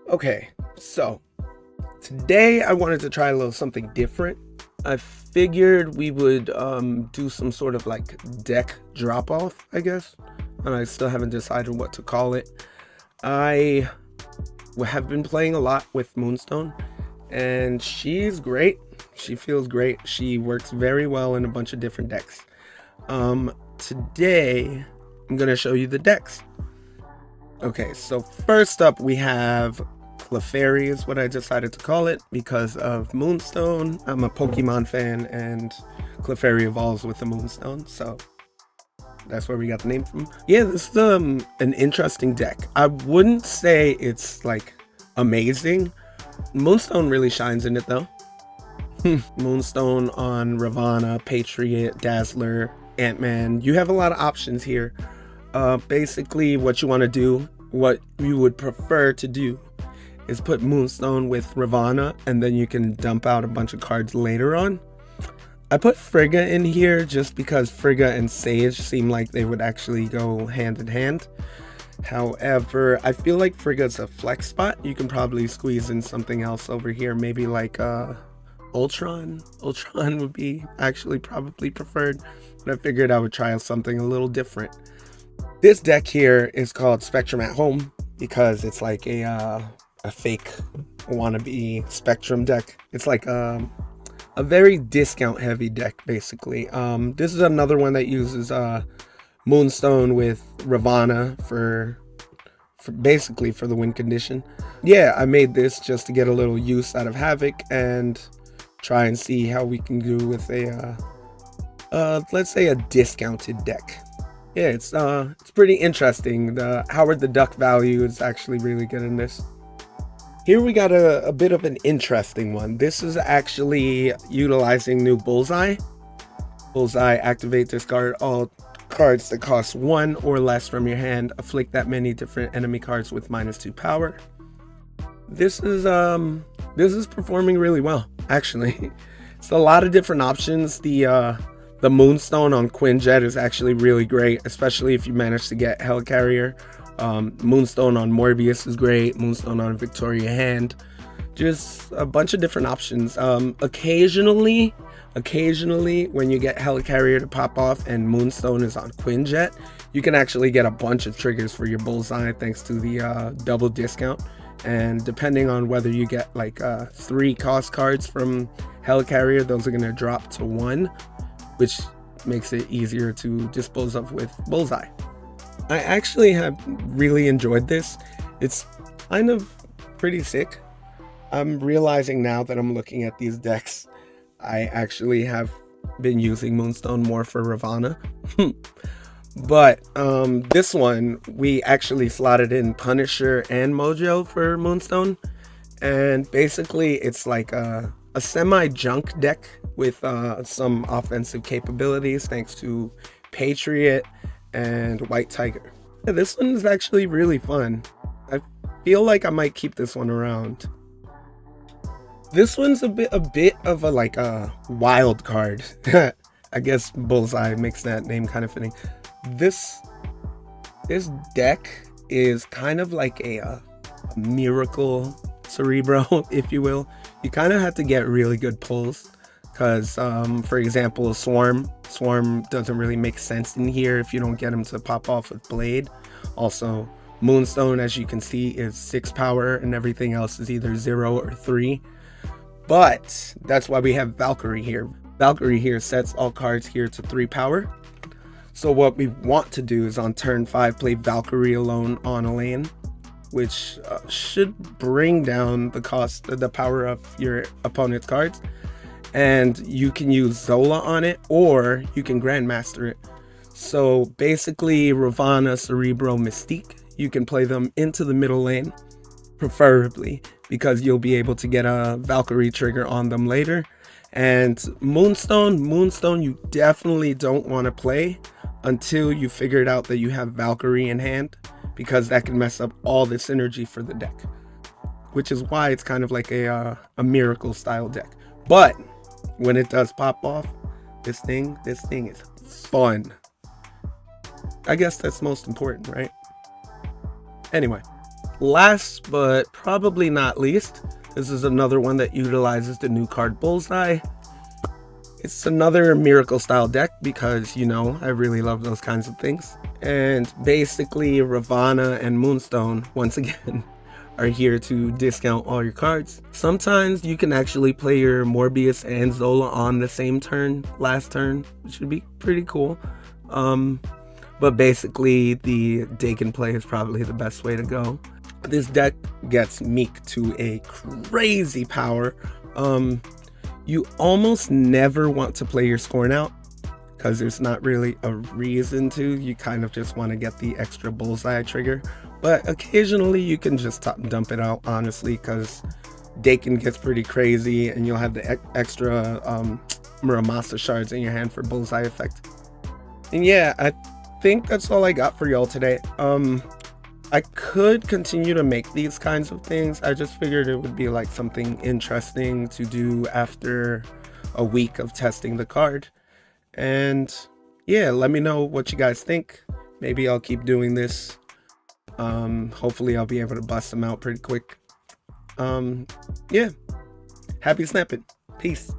Okay, so today I wanted to try a little something different. I figured we would do some sort of like deck drop off, I guess. And I still haven't decided what to call it. I have been playing a lot with Moonstone, and she's great. She feels great. She works very well in a bunch of different decks. Today I'm gonna show you the decks. Okay, so first up we have Clefairy is what I decided to call it because of Moonstone. I'm a Pokemon fan and Clefairy evolves with the Moonstone, so that's where we got the name from. Yeah, this is an interesting deck. I wouldn't say it's like amazing. Moonstone really shines in it though. Moonstone on Ravonna, Patriot, Dazzler, Ant-Man. You have a lot of options here. Basically what you want to do, what you would prefer to do, is put Moonstone with Ravonna, and then you can dump out a bunch of cards later on. I put Frigga in here just because Frigga and Sage seem like they would actually go hand in hand. However, I feel like Frigga's a flex spot. You can probably squeeze in something else over here, maybe like Ultron. Ultron would be actually probably preferred, but I figured I would try something a little different. This deck here is called Spectrum at Home because it's like a fake wannabe Spectrum deck. It's like a very discount heavy deck basically. This is another one that uses Moonstone with Ravonna for basically for the win condition. Yeah, I made this just to get a little use out of Havok and try and see how we can do with a let's say a discounted deck. Yeah, it's pretty interesting. The Howard the Duck value is actually really good in this. Here we got a bit of an interesting one. This is actually utilizing new Bullseye. Bullseye, activate, discard all cards that cost 1 or less from your hand. Afflict that many different enemy cards with -2 power. This is performing really well, actually. It's a lot of different options. The Moonstone on Quinjet is actually really great, especially if you manage to get Helicarrier. Moonstone on Morbius is great. Moonstone on Victoria Hand. Just a bunch of different options. Occasionally when you get Helicarrier to pop off and Moonstone is on Quinjet, you can actually get a bunch of triggers for your Bullseye thanks to the double discount. And depending on whether you get like 3 cost cards from Helicarrier, those are going to drop to 1, which makes it easier to dispose of with Bullseye. I actually have really enjoyed this. It's kind of pretty sick. I'm realizing now that I'm looking at these decks, I actually have been using Moonstone more for Ravonna. But this one, we actually slotted in Punisher and Mojo for Moonstone. And basically, it's like a semi-junk deck with some offensive capabilities thanks to Patriot and White Tiger. Yeah, this one is actually really fun. I feel like I might keep this one around. This one's a bit of a like a wild card. I guess Bullseye makes that name kind of fitting. This deck is kind of like a miracle Cerebro, if you will. You kind of have to get really good pulls because, for example, Swarm doesn't really make sense in here if you don't get him to pop off with Blade. Also, Moonstone, as you can see, is 6 power and everything else is either 0 or 3. But that's why we have Valkyrie here. Valkyrie here sets all cards here to 3 power. So what we want to do is on turn 5 play Valkyrie alone on a lane, which should bring down the cost of the power of your opponent's cards. And you can use Zola on it, or you can Grandmaster it. So basically, Ravonna, Cerebro, Mystique, you can play them into the middle lane, preferably, because you'll be able to get a Valkyrie trigger on them later. And Moonstone, you definitely don't want to play until you figured out that you have Valkyrie in hand, because that can mess up all the synergy for the deck, which is why it's kind of like a miracle style deck. But when it does pop off, this thing is fun. I guess that's most important, right? Anyway, Last but probably not least, this is another one that utilizes the new card Bullseye. It's another miracle style deck because, you know, I really love those kinds of things. And basically Ravonna and Moonstone, once again, are here to discount all your cards. Sometimes you can actually play your Morbius and Zola on the same turn, last turn, which would be pretty cool. But basically the Daken play is probably the best way to go. This deck gets Miek to a crazy power. You almost never want to play your Scorn out because there's not really a reason to. You kind of just want to get the extra Bullseye trigger. But occasionally you can just dump it out, honestly, because Daken gets pretty crazy and you'll have the extra Muramasa shards in your hand for Bullseye effect. And yeah, I think that's all I got for y'all today. I could continue to make these kinds of things. I just figured it would be like something interesting to do after a week of testing the card. And yeah, let me know what you guys think. Maybe I'll keep doing this. Hopefully I'll be able to bust them out pretty quick. Yeah, happy snapping. Peace.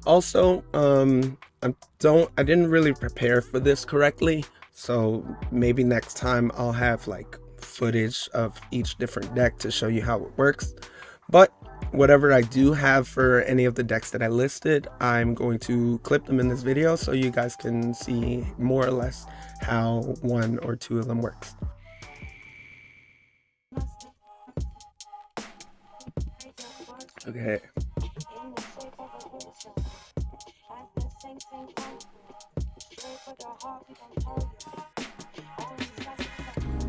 Also, I didn't really prepare for this correctly, so maybe next time I'll have like footage of each different deck to show you how it works. But whatever I do have for any of the decks that I listed, I'm going to clip them in this video so you guys can see more or less how one or two of them works. Okay.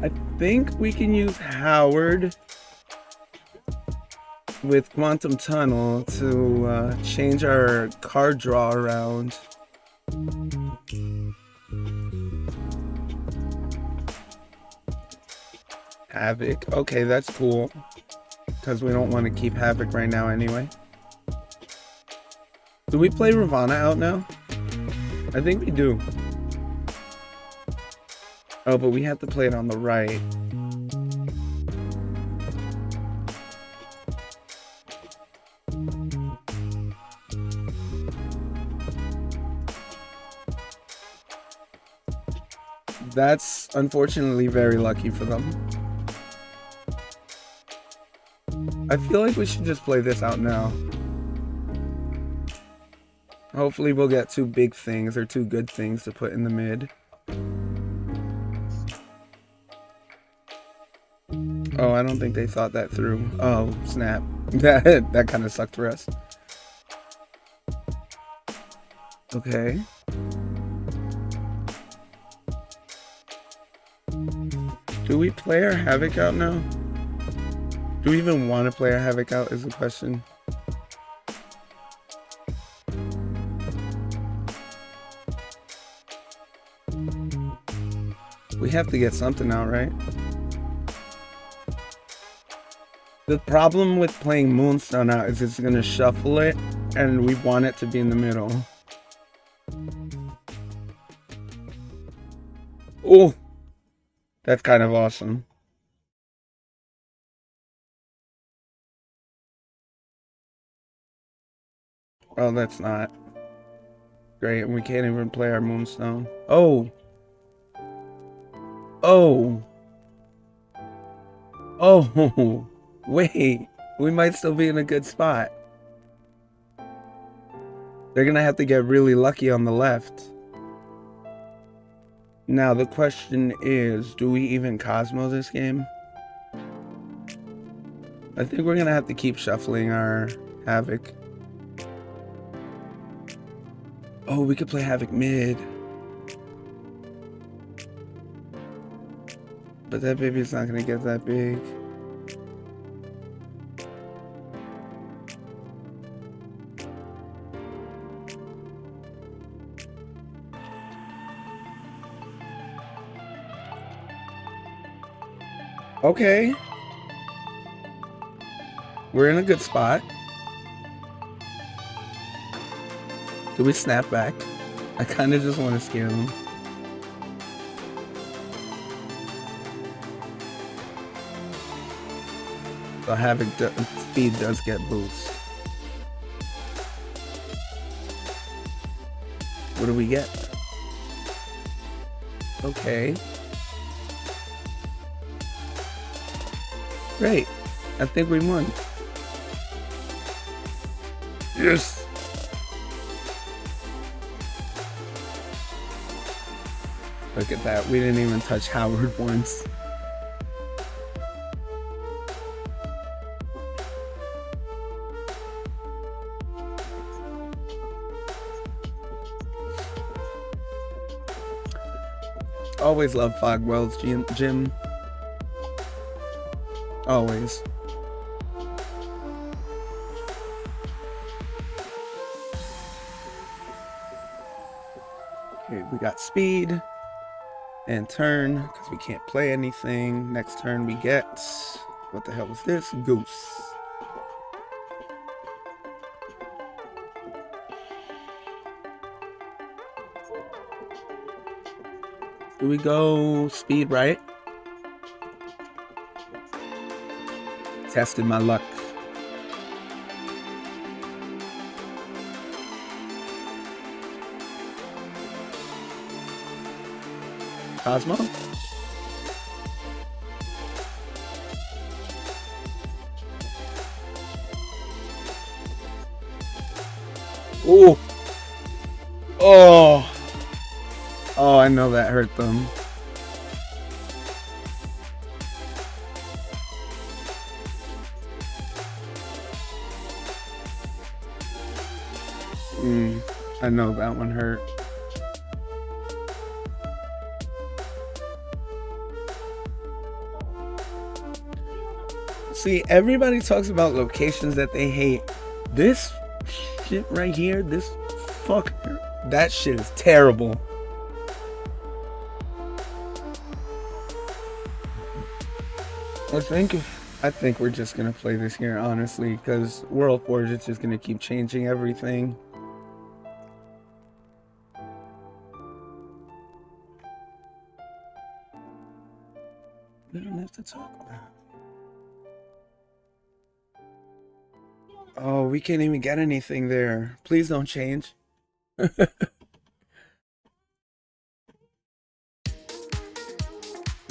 I think we can use Howard with Quantum Tunnel to change our card draw around. Havok. Okay, that's cool. Because we don't want to keep Havok right now anyway. Do we play Ravonna out now? I think we do. Oh, but we have to play it on the right. That's unfortunately very lucky for them. I feel like we should just play this out now. Hopefully we'll get two big things or two good things to put in the mid. Oh, I don't think they thought that through. Oh, snap. That kind of sucked for us. Okay. Do we play our Havok out now? Do we even want to play our Havok out is the question. We have to get something out, right? The problem with playing Moonstone out is it's going to shuffle it, and we want it to be in the middle. Oh, that's kind of awesome. Oh, that's not great. And we can't even play our Moonstone. Oh. Oh. Oh. Wait. We might still be in a good spot. They're going to have to get really lucky on the left. Now, the question is, do we even Cosmo this game? I think we're going to have to keep shuffling our Havok. Oh, we could play Havok mid. But that baby's not going to get that big. Okay. We're in a good spot. Do we snap back? I kind of just want to scare them. So Havok speed does get boost. What do we get? Okay. Great. I think we won. Yes. Look at that. We didn't even touch Howard once. Always love Fogwell's gym. Always. Okay, we got speed and turn because we can't play anything. Next turn we get, what the hell was this? Goose. Do we go speed right? Tested my luck. Cosmo? Ooh. Oh. Oh, I know that hurt them. I know that one hurt. See, everybody talks about locations that they hate. This shit right here, this fucker, that shit is terrible. I think we're just gonna play this here, honestly, because World Forge is just gonna keep changing everything. We don't have to talk about it. Oh, we can't even get anything there. Please don't change.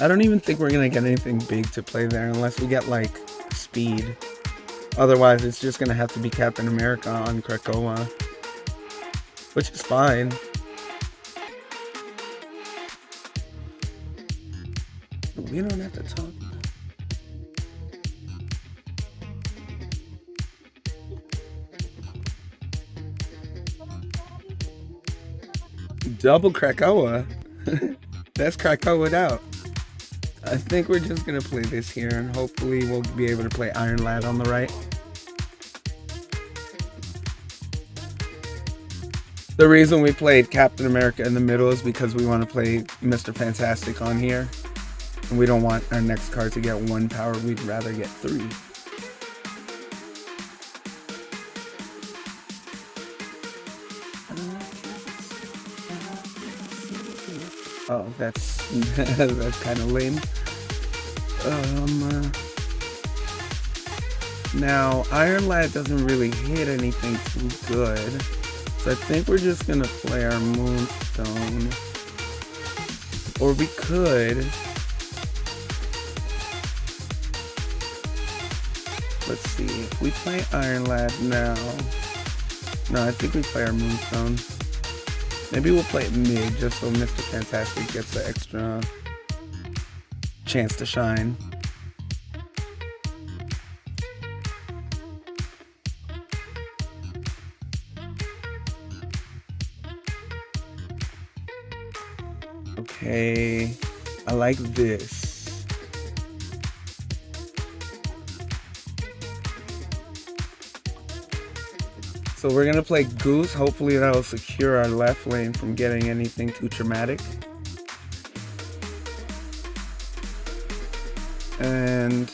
I don't even think we're gonna get anything big to play there unless we get like speed. Otherwise, it's just gonna have to be Captain America on Krakoa, which is fine. But we don't have to talk. Double Krakoa. That's Krakoa'd out. I think we're just gonna play this here and hopefully we'll be able to play Iron Lad on the right. The reason we played Captain America in the middle is because we want to play Mr. Fantastic on here. And we don't want our next card to get 1 power, we'd rather get 3. Oh, that's that's kind of lame. Now Iron Lad doesn't really hit anything too good, so I think we're just gonna play our Moonstone, or we could. Let's see. If we play Iron Lad now, no, I think we play our Moonstone. Maybe we'll play it mid just so Mr. Fantastic gets the extra chance to shine. Okay, I like this. So we're gonna play Goose. Hopefully that'll secure our left lane from getting anything too traumatic. And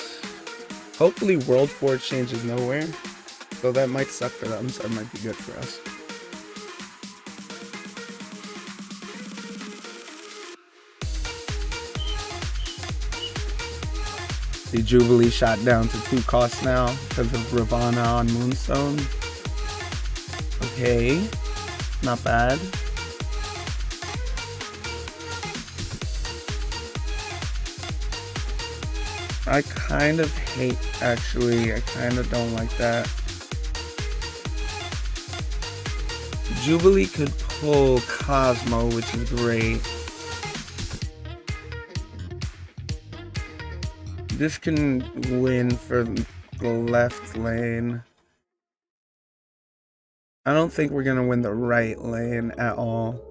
hopefully World Forge changes nowhere. So that might suck for them, so that might be good for us. The Jubilee shot down to 2 costs now because of Ravonna on Moonstone. Okay, not bad. I kind of hate, actually, I kind of don't like that. Jubilee could pull Cosmo, which is great. This can win for the left lane. I don't think we're gonna win the right lane at all.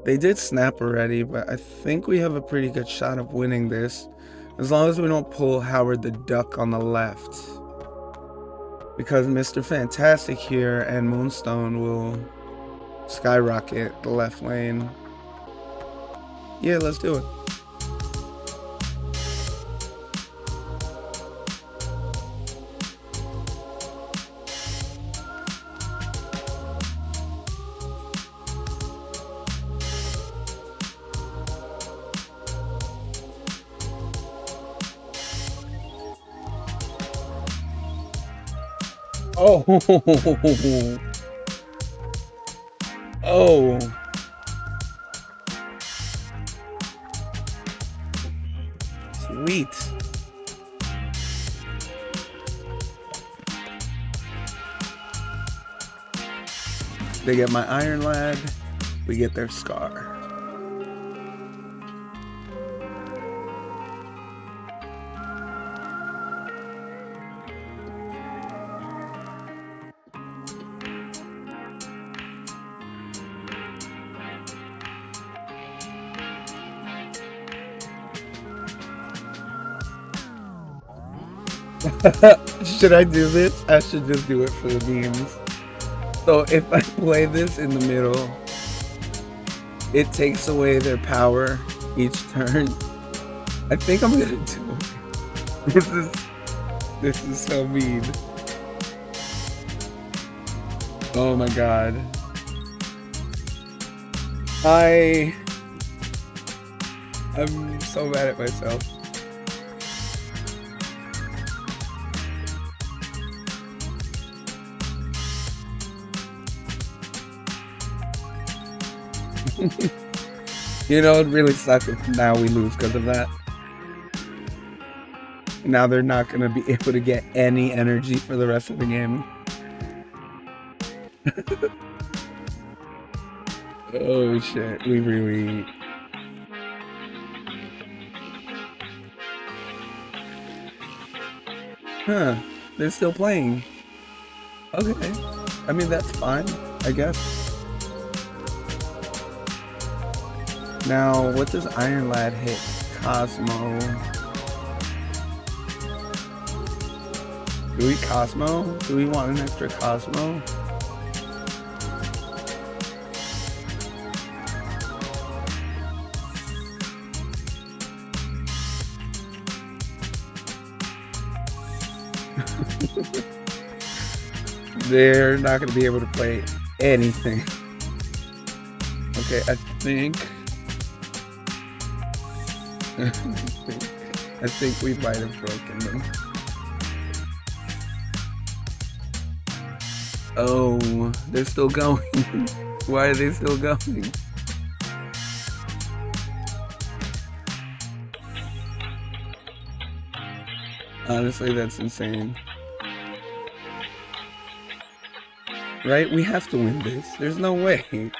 They did snap already, but I think we have a pretty good shot of winning this. As long as we don't pull Howard the Duck on the left. Because Mr. Fantastic here and Moonstone will skyrocket the left lane. Yeah, let's do it. Oh, oh, sweet. They get my Iron Lad, we get their Scar. Should I do this? I should just do it for the memes. So if I play this in the middle, it takes away their power each turn. I think I'm gonna do it. This is so mean. Oh my god. I'm so mad at myself. You know, it really sucks if now we lose because of that. Now they're not going to be able to get any energy for the rest of the game. Oh shit, we really... Huh, they're still playing. Okay, I mean that's fine, I guess. Now, what does Iron Lad hit? Cosmo. Do we Cosmo? Do we want an extra Cosmo? They're not going to be able to play anything. Okay, I think we might have broken them. Oh, they're still going. Why are they still going? Honestly, that's insane. Right? We have to win this. There's no way.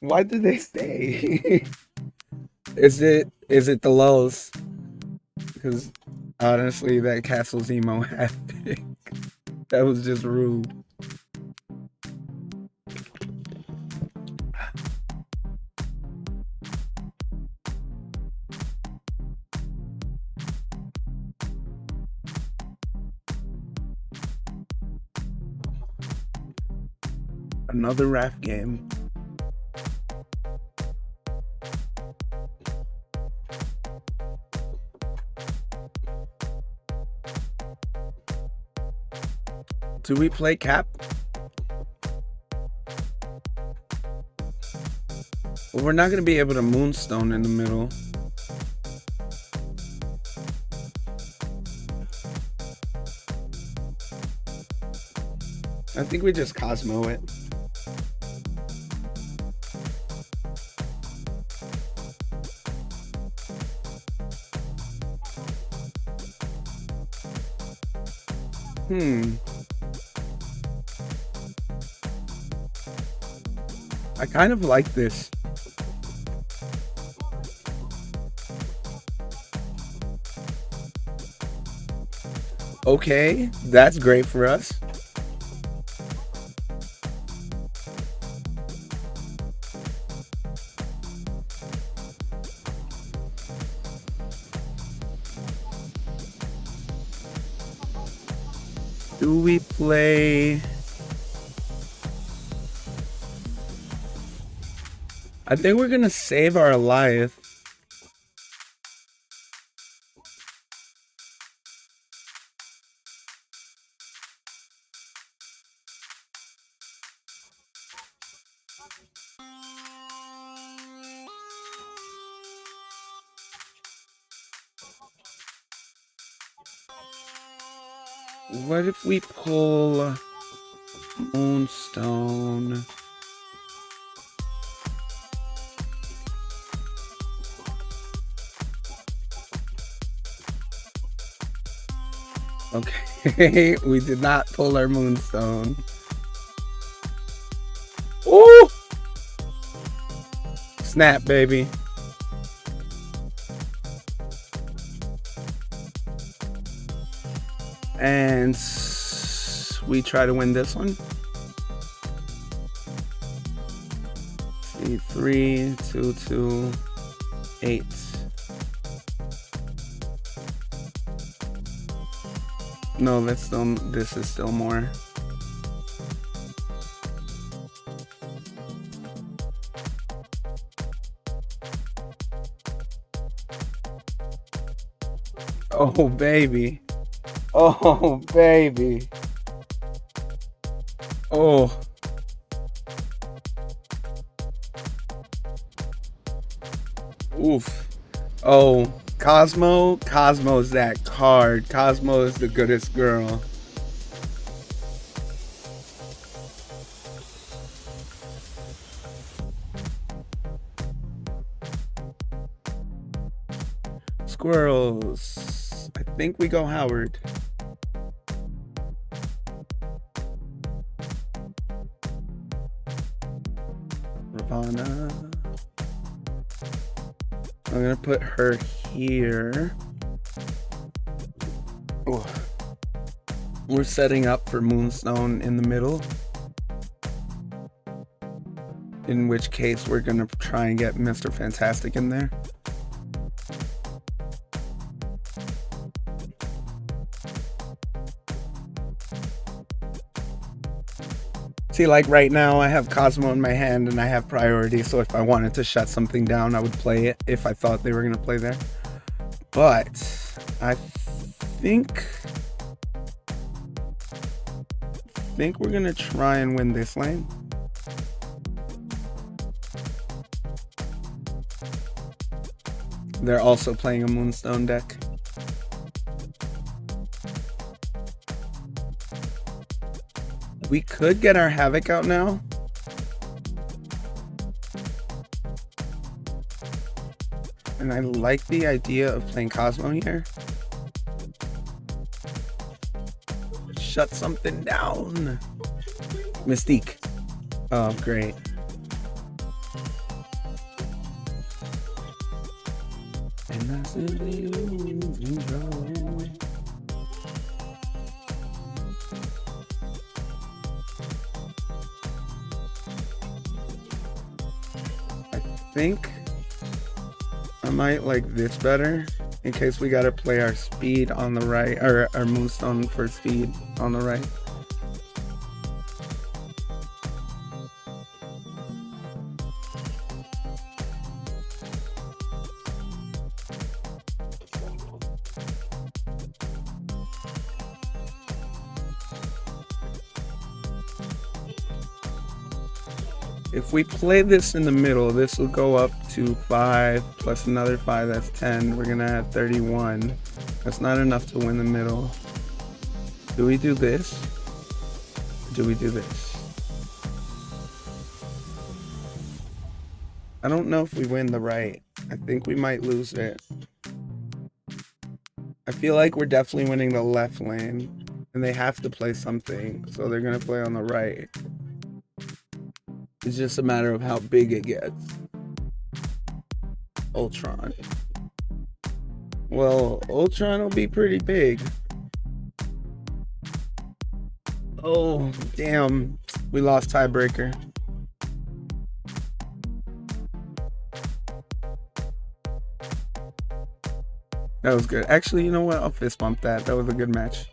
Why did they stay? Is it the lulls? Because honestly, that Castle Zemo happened. That was just rude. Another rap game. Do we play Cap? Well, we're not going to be able to Moonstone in the middle. I think we just Cosmo it. I kind of like this. Okay, that's great for us. Do we play? I think we're gonna save our Goliath. What if we pull Moonstone? Okay, we did not pull our Moonstone. Ooh! Snap, baby. And we try to win this one. 3, 2, 2, 8. No, that's still, this is still more. Oh, baby. Oh, baby. Oh. Oof. Oh, Cosmo. Cosmo's that card. Cosmo is the goodest girl. Squirrels. I think we go Howard. Ravonna. I'm gonna put her here. Ooh. We're setting up for Moonstone in the middle. In which case we're gonna try and get Mr. Fantastic in there. See, like right now, I have Cosmo in my hand and I have priority, so if I wanted to shut something down, I would play it if I thought they were going to play there. But I think we're going to try and win this lane. They're also playing a Moonstone deck. We could get our Havok out now. And I like the idea of playing Cosmo here. Shut something down. Mystique. Oh, great. And I simply lose control. I think I might like this better in case we gotta play our speed on the right, or our Moonstone for speed on the right. If we play this in the middle, this will go up to 5 plus another 5, that's 10. We're gonna have 31. That's not enough to win the middle. Do we do this? Do we do this? I don't know if we win the right. I think we might lose it. I feel like we're definitely winning the left lane. And they have to play something, so they're gonna play on the right. It's just a matter of how big it gets. Ultron. Well, Ultron will be pretty big. Oh, damn. We lost tiebreaker. That was good. Actually, you know what? I'll fist bump that. That was a good match.